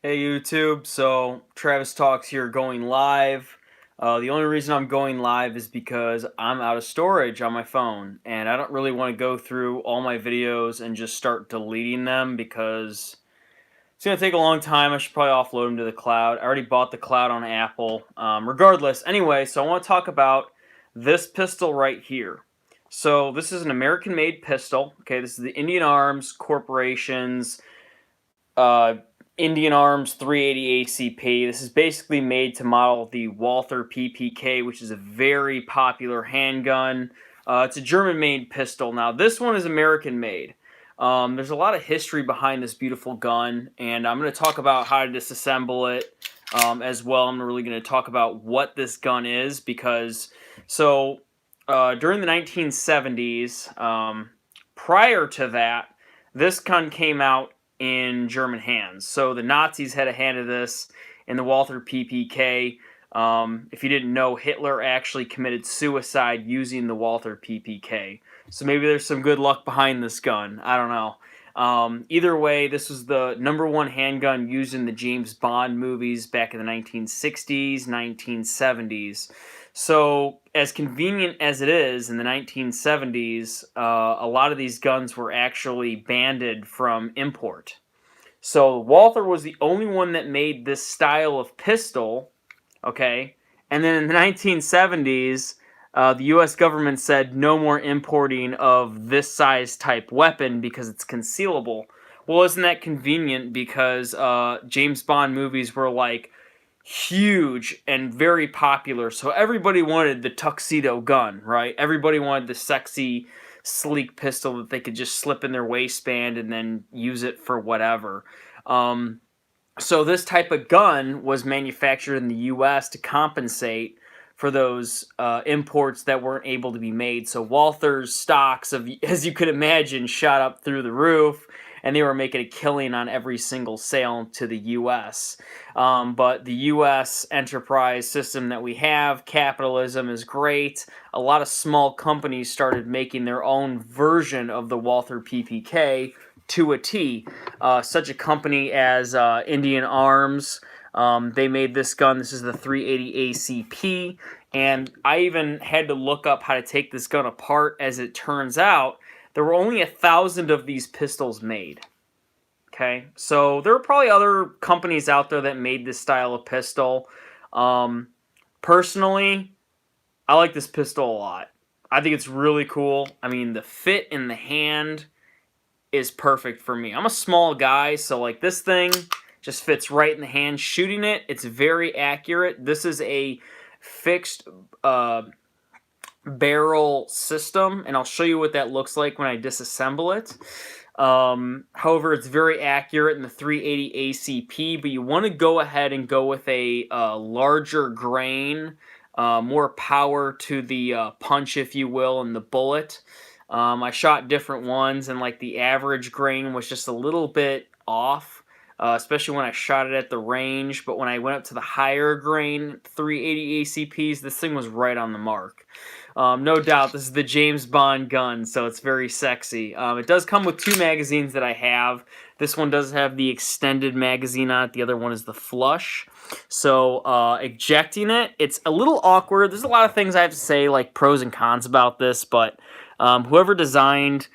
Hey YouTube, so Travis Talks here going live. The only reason I'm going live is because I'm out of storage on my phone and I don't really want to go through all my videos and just start deleting them because it's going to take a long time. I should probably offload them to the cloud. I already bought the cloud on Apple. Regardless, anyway, so I want to talk about this pistol right here. So this is an American-made pistol. Okay, this is the Indian Arms Corporation's uh, Indian Arms 380 ACP. This is basically made to model the Walther PPK, which is a very popular handgun. It's a German-made pistol. Now, this one is American-made. There's a lot of history behind this beautiful gun, and I'm going to talk about how to disassemble it as well. I'm really going to talk about what this gun is because, during the 1970s, prior to that, this gun came out in German hands. So the Nazis had a hand in this in the Walther PPK. If you didn't know, Hitler actually committed suicide using the Walther PPK. So maybe there's some good luck behind this gun. I don't know. Either way, this was the #1 handgun used in the James Bond movies back in the 1960s, 1970s. So, as convenient as it is, in the 1970s, a lot of these guns were actually banned from import. So, Walther was the only one that made this style of pistol, okay? And then in the 1970s, the US government said no more importing of this size type weapon because it's concealable. Well, isn't that convenient because James Bond movies were like huge and very popular. So everybody wanted the tuxedo gun, right? Everybody wanted the sexy, sleek pistol that they could just slip in their waistband and then use it for whatever. So this type of gun was manufactured in the U.S. to compensate for those imports that weren't able to be made. So Walther's stocks, of, as you could imagine, shot up through the roof, and they were making a killing on every single sale to the U.S. But the U.S. enterprise system that we have, capitalism, is great. A lot of small companies started making their own version of the Walther PPK to a T. Such a company as Indian Arms, they made this gun. This is the 380 ACP, and I even had to look up how to take this gun apart. As it turns out, there were only 1,000 of these pistols made. Okay, so there were probably other companies out there that made this style of pistol. Personally, I like this pistol a lot. I think it's really cool. I mean, the fit in the hand is perfect for me. I'm a small guy, so like this thing just fits right in the hand. Shooting it, it's very accurate. This is a fixed barrel system, and I'll show you what that looks like when I disassemble it. However, it's very accurate in the 380 ACP, but you want to go ahead and go with a larger grain, more power to the punch, if you will, in the bullet. I shot different ones, and like the average grain was just a little bit off, especially when I shot it at the range. But when I went up to the higher grain 380 ACPs, this thing was right on the mark. No doubt, this is the James Bond gun, so it's very sexy. It does come with 2 magazines that I have. This one does have the extended magazine on it. The other one is the flush. So ejecting it, it's a little awkward. There's a lot of things I have to say, like pros and cons about this, but whoever designed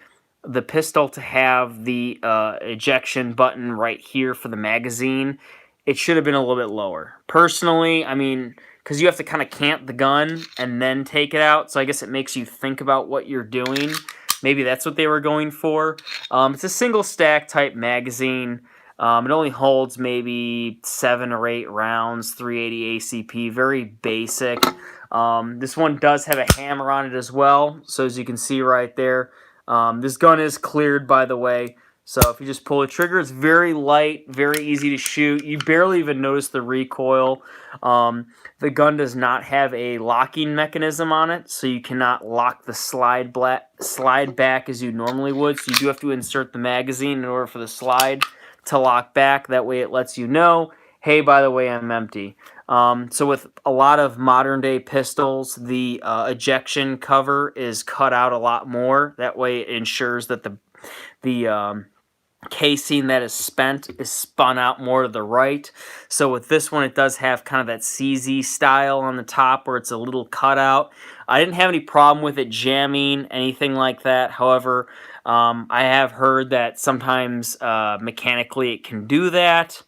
the pistol to have the ejection button right here for the magazine, it should have been a little bit lower. Personally, I mean, because you have to kind of camp the gun and then take it out, so I guess it makes you think about what you're doing. Maybe that's what they were going for. It's a single stack type magazine. It only holds maybe 7 or 8 rounds, 380 ACP, very basic. This one does have a hammer on it as well, so as you can see right there. This gun is cleared, by the way, so if you just pull the trigger, it's very light, very easy to shoot. You barely even notice the recoil. The gun does not have a locking mechanism on it, so you cannot lock the slide back as you normally would, so you do have to insert the magazine in order for the slide to lock back. That way it lets you know, hey, by the way, I'm empty. So with a lot of modern day pistols, the ejection cover is cut out a lot more. That way it ensures that the casing that is spent is spun out more to the right. So with this one, it does have kind of that CZ style on the top where it's a little cutout. I didn't have any problem with it jamming, anything like that. However, I have heard that sometimes mechanically it can do that.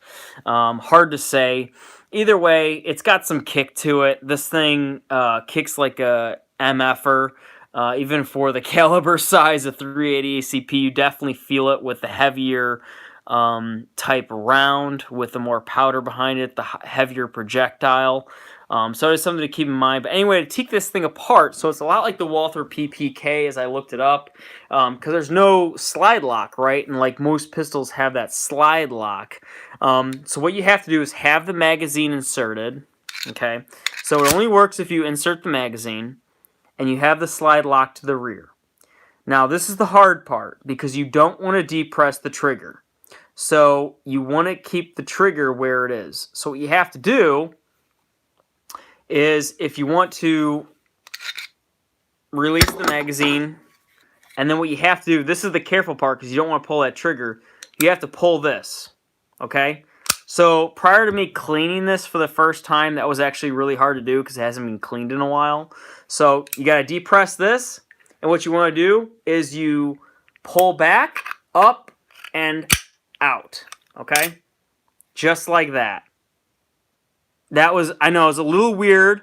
Hard to say. Either way, it's got some kick to it. This thing kicks like a MFer. Even for the caliber size of 380 ACP, you definitely feel it with the heavier type round with the more powder behind it, the heavier projectile. So it's something to keep in mind. But anyway, to take this thing apart, so it's a lot like the Walther PPK as I looked it up, because there's no slide lock, right? And like most pistols have that slide lock. So what you have to do is have the magazine inserted, okay? So it only works if you insert the magazine and you have the slide lock to the rear. Now this is the hard part because you don't want to depress the trigger. So you want to keep the trigger where it is. So what you have to do is if you want to release the magazine, and then what you have to do, this is the careful part because you don't want to pull that trigger, you have to pull this, okay? So prior to me cleaning this for the first time, that was actually really hard to do because it hasn't been cleaned in a while. So you got to depress this, and what you want to do is you pull back, up, and out, okay? Just like that. That was, I know, it was a little weird.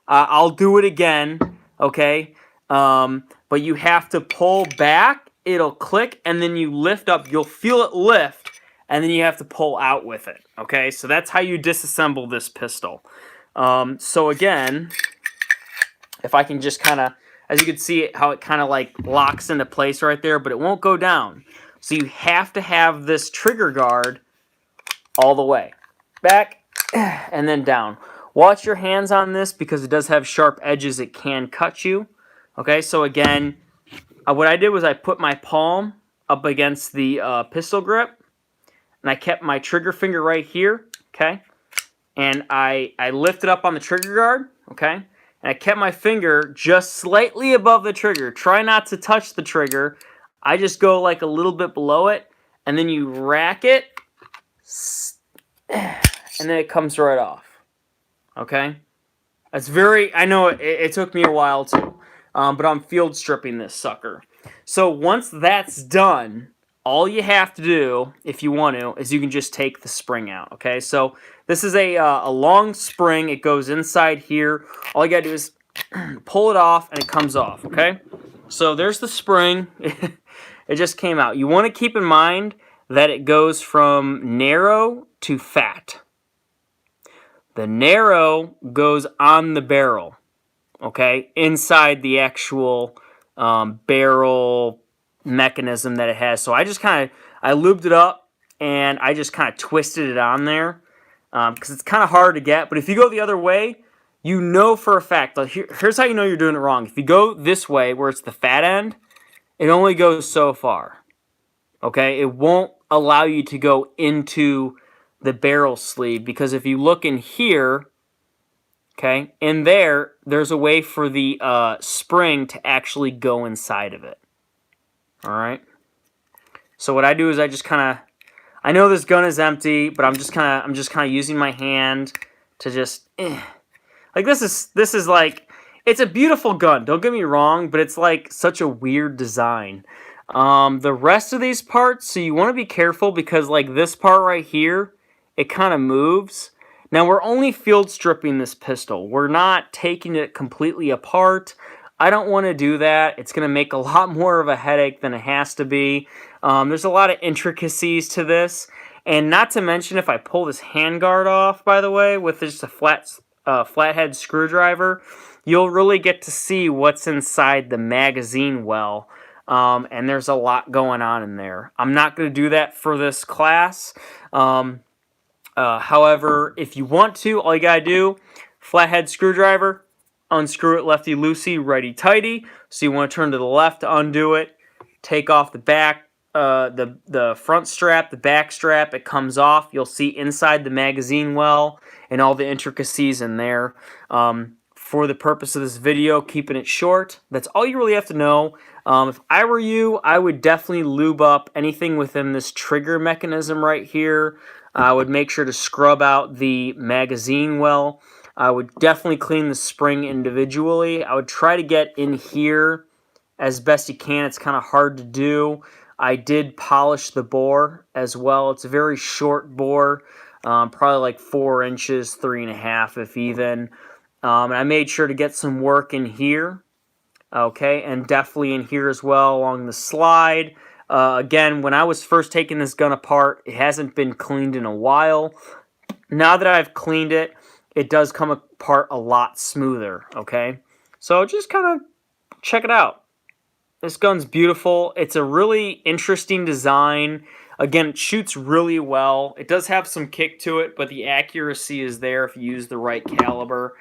I'll do it again, okay? But you have to pull back, it'll click, and then you lift up. You'll feel it lift, and then you have to pull out with it, okay? So that's how you disassemble this pistol. So again, if I can just kind of, as you can see how it kind of like locks into place right there, but it won't go down. So you have to have this trigger guard all the way. Back, and then down. Watch your hands on this because it does have sharp edges. It can cut you. Okay, so again, what I did was I put my palm up against the pistol grip, and I kept my trigger finger right here, okay? And I lifted up on the trigger guard, okay? And I kept my finger just slightly above the trigger. Try not to touch the trigger. I just go like a little bit below it, and then you rack it, and then it comes right off. Okay? That's very, I know it took me a while too, but I'm field stripping this sucker. So once that's done, all you have to do, if you want to, is you can just take the spring out. Okay? So this is a long spring. It goes inside here. All you gotta do is pull it off, and it comes off. Okay? So there's the spring. It just came out. You want to keep in mind that it goes from narrow to fat. The narrow goes on the barrel, okay, inside the actual barrel mechanism that it has. So I just kind of, I lubed it up, and I just kind of twisted it on there because it's kind of hard to get. But if you go the other way, you know for a fact, like here's how you know you're doing it wrong. If you go this way, where it's the fat end, it only goes so far, okay? It won't allow you to go into the barrel sleeve, because if you look in here, okay, in there, there's a way for the spring to actually go inside of it. All right. So what I do is I just kind of, I know this gun is empty, but I'm just kind of using my hand to just, like this is like, it's a beautiful gun. Don't get me wrong, but it's like such a weird design. The rest of these parts, so you want to be careful because like this part right here, it kind of moves. Now, we're only field stripping this pistol. We're not taking it completely apart. I don't want to do that. It's going to make a lot more of a headache than it has to be. There's a lot of intricacies to this. And not to mention, if I pull this handguard off, by the way, with just a flathead screwdriver, you'll really get to see what's inside the magazine well. And there's a lot going on in there. I'm not going to do that for this class. However, if you want to, all you gotta do, flathead screwdriver, unscrew it lefty-loosey, righty-tighty. So you want to turn to the left to undo it. Take off the back, the front strap, the back strap. It comes off. You'll see inside the magazine well and all the intricacies in there. For the purpose of this video, keeping it short, that's all you really have to know. If I were you, I would definitely lube up anything within this trigger mechanism right here. I would make sure to scrub out the magazine well. I would definitely clean the spring individually. I would try to get in here as best you can. It's kind of hard to do. I did polish the bore as well. It's a very short bore, probably like 4 inches, 3.5 if even. And I made sure to get some work in here. Okay, and definitely in here as well along the slide. Again, when I was first taking this gun apart, it hasn't been cleaned in a while. Now that I've cleaned it, it does come apart a lot smoother, okay? So just kind of check it out. This gun's beautiful. It's a really interesting design. Again, it shoots really well. It does have some kick to it, but the accuracy is there if you use the right caliber.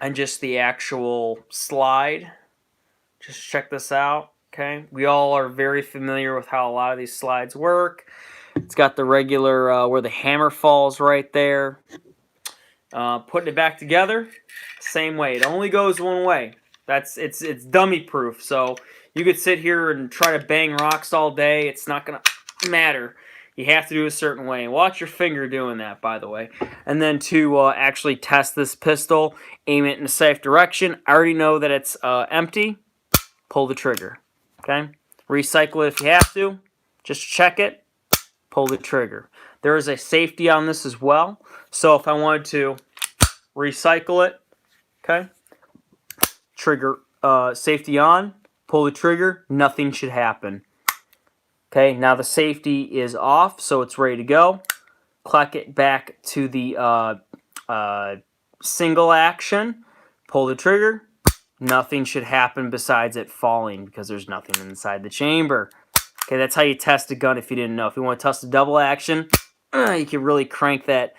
And just the actual slide. Just check this out, okay? We all are very familiar with how a lot of these slides work. It's got the regular, where the hammer falls right there. Putting it back together, same way. It only goes one way. It's dummy proof, so you could sit here and try to bang rocks all day. It's not going to matter. You have to do a certain way. Watch your finger doing that, by the way. And then to actually test this pistol, aim it in a safe direction. I already know that it's empty. Pull the trigger. Okay? Recycle it if you have to. Just check it. Pull the trigger. There is a safety on this as well. So if I wanted to recycle it, okay? Trigger safety on. Pull the trigger. Nothing should happen. Okay, now the safety is off, so it's ready to go. Click it back to the single action. Pull the trigger. Nothing should happen besides it falling because there's nothing inside the chamber. Okay, that's how you test a gun if you didn't know. If you want to test a double action, you can really crank that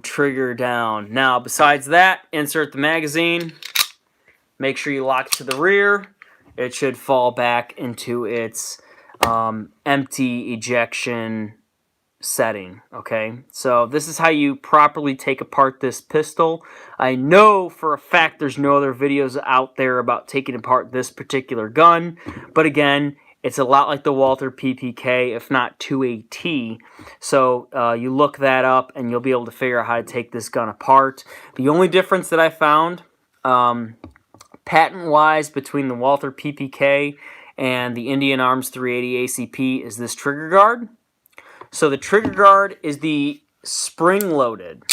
trigger down. Now, besides that, insert the magazine. Make sure you lock it to the rear. It should fall back into its empty ejection setting. Okay, so this is how you properly take apart this pistol. I know for a fact there's no other videos out there about taking apart this particular gun, but again, it's a lot like the Walther PPK, if not to a T. So you look that up and you'll be able to figure out how to take this gun apart. The only difference that I found patent-wise between the Walther PPK and the Indian Arms 380 ACP is this trigger guard. So the trigger guard is the spring-loaded.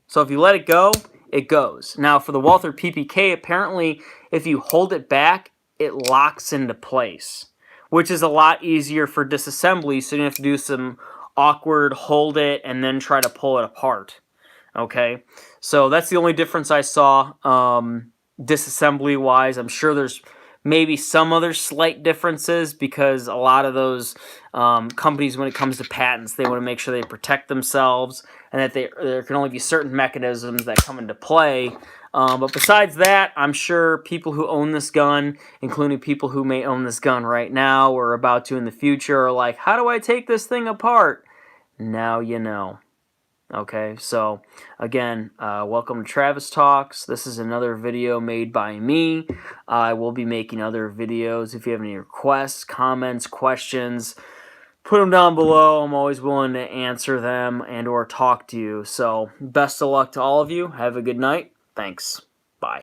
So if you let it go, it goes. Now for the Walther PPK, apparently if you hold it back, it locks into place, which is a lot easier for disassembly, so you don't have to do some awkward hold it and then try to pull it apart. Okay, so that's the only difference I saw disassembly-wise. I'm sure there's maybe some other slight differences because a lot of those companies, when it comes to patents, they want to make sure they protect themselves and that there can only be certain mechanisms that come into play. But besides that, I'm sure people who own this gun, including people who may own this gun right now or about to in the future, are like, how do I take this thing apart? Now you know. Okay, so again, welcome to Travis Talks. This is another video made by me. I will be making other videos. If you have any requests, comments, questions, put them down below. I'm always willing to answer them and or talk to you. So best of luck to all of you. Have a good night. Thanks.